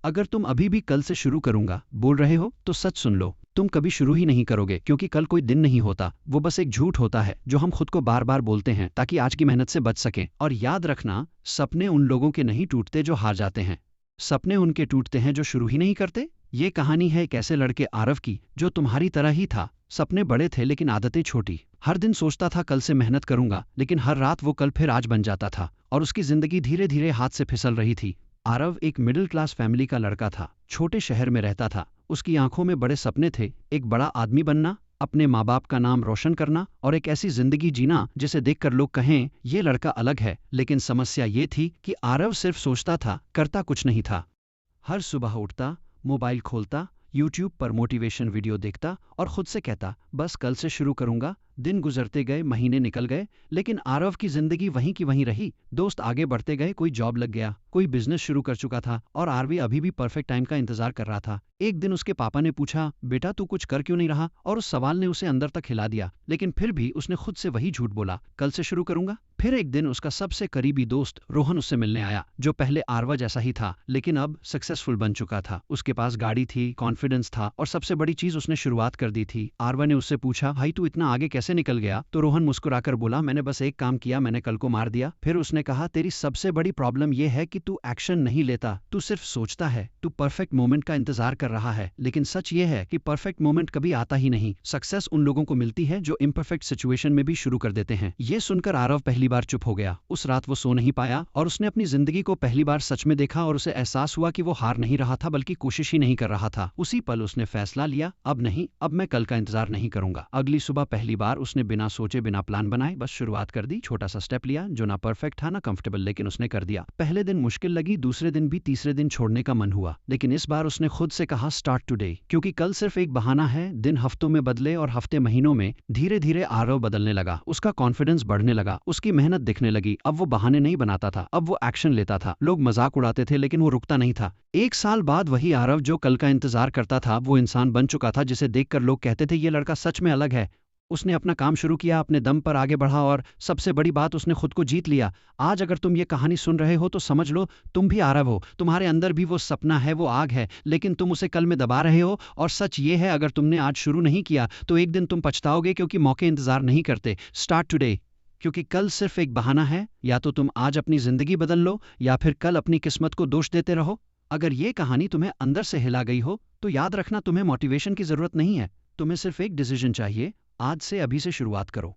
अगर तुम अभी भी कल से शुरू करूंगा बोल रहे हो तो सच सुन लो, तुम कभी शुरू ही नहीं करोगे, क्योंकि कल कोई दिन नहीं होता, वो बस एक झूठ होता है जो हम खुद को बार बार बोलते हैं ताकि आज की मेहनत से बच सकें। और याद रखना, सपने उन लोगों के नहीं टूटते जो हार जाते हैं, सपने उनके टूटते हैं जो शुरू ही नहीं करते। ये कहानी है एक ऐसे लड़के आरव की जो तुम्हारी तरह ही था। सपने बड़े थे लेकिन आदतें छोटी। हर दिन सोचता था कल से मेहनत करूंगा, लेकिन हर रात वो कल फिर आज बन जाता था और उसकी जिंदगी धीरे धीरे हाथ से फिसल रही थी। आरव एक मिडिल क्लास फैमिली का लड़का था, छोटे शहर में रहता था। उसकी आंखों में बड़े सपने थे, एक बड़ा आदमी बनना, अपने माँ बाप का नाम रोशन करना और एक ऐसी जिंदगी जीना जिसे देखकर लोग कहें ये लड़का अलग है। लेकिन समस्या ये थी कि आरव सिर्फ सोचता था, करता कुछ नहीं था। हर सुबह उठता, मोबाइल खोलता, यूट्यूब पर मोटिवेशन वीडियो देखता और खुद से कहता बस कल से शुरू करूंगा। दिन गुजरते गए, महीने निकल गए, लेकिन आरव की जिंदगी वहीं की वहीं रही। दोस्त आगे बढ़ते गए, कोई जॉब लग गया, कोई बिजनेस शुरू कर चुका था और आरवी अभी भी परफेक्ट टाइम का इंतजार कर रहा था। एक दिन उसके पापा ने पूछा, बेटा तू कुछ कर क्यों नहीं रहा? और उस सवाल ने उसे अंदर तक हिला दिया, लेकिन फिर भी उसने खुद से वही झूठ बोला, कल से शुरू करूंगा। फिर एक दिन उसका सबसे करीबी दोस्त रोहन उससे मिलने आया, जो पहले आरवा जैसा ही था लेकिन अब सक्सेसफुल बन चुका था। उसके पास गाड़ी थी, कॉन्फिडेंस था और सबसे बड़ी चीज उसने शुरुआत कर दी थी। आरवा ने उससे पूछा, भाई तू इतना आगे कैसे निकल गया? तो रोहन मुस्कुराकर बोला, मैंने बस एक काम किया, मैंने कल को मार दिया। फिर उसने कहा, तेरी सबसे बड़ी प्रॉब्लम यह है कि तू एक्शन नहीं लेता, तू सिर्फ सोचता है। तू परफेक्ट मोमेंट का इंतजार कर रहा है, लेकिन सच ये है कि परफेक्ट मोमेंट कभी आता ही नहीं। सक्सेस उन लोगों को मिलती है जो इम्परफेक्ट सिचुएशन में भी शुरू कर देते हैं। ये सुनकर आरव पहली बार चुप हो गया। उस रात वो सो नहीं पाया और उसने अपनी जिंदगी को पहली बार सच में देखा और उसे एहसास हुआ कि वो हार नहीं रहा था बल्कि कोशिश ही नहीं कर रहा था। उसी पल उसने फैसला लिया, अब नहीं, अब मैं कल का इंतजार नहीं करूंगा। अगली सुबह पहली बार उसने बिना सोचे बिना प्लान बनाए बस शुरुआत कर दी। छोटा सा स्टेप लिया जो ना परफेक्ट था ना कंफर्टेबल, लेकिन उसने कर दिया। पहले दिन मुश्किल लगी, दूसरे दिन भी, तीसरे दिन छोड़ने का मन हुआ, लेकिन इस बार उसने खुद से कहा स्टार्ट टुडे, क्योंकि कल सिर्फ एक बहाना है। दिन हफ्तों में बदले और हफ्ते महीनों में। धीरे धीरे आरव बदलने लगा, उसका कॉन्फिडेंस बढ़ने लगा, उसकी मेहनत दिखने लगी। अब वो बहाने नहीं बनाता था, अब वो एक्शन लेता था। लोग मजाक उड़ाते थे लेकिन वो रुकता नहीं था। एक साल बाद वही आरव जो कल का इंतजार करता था वो इंसान बन चुका था जिसे देखकर लोग कहते थे ये लड़का सच में अलग है। उसने अपना काम शुरू किया, अपने दम पर आगे बढ़ा और सबसे बड़ी बात, उसने खुद को जीत लिया। आज अगर तुम ये कहानी सुन रहे हो तो समझ लो तुम भी आरव हो। तुम्हारे अंदर भी वो सपना है, वो आग है, लेकिन तुम उसे कल में दबा रहे हो। और सच ये है, अगर तुमने आज शुरू नहीं किया तो एक दिन तुम पछताओगे, क्योंकि मौके इंतजार नहीं करते। स्टार्ट टुडे, क्योंकि कल सिर्फ एक बहाना है। या तो तुम आज अपनी जिंदगी बदल लो या फिर कल अपनी किस्मत को दोष देते रहो। अगर ये कहानी तुम्हें अंदर से हिला गई हो तो याद रखना, तुम्हें मोटिवेशन की जरूरत नहीं है, तुम्हें सिर्फ एक डिसीजन चाहिए। आज से, अभी से शुरुआत करो।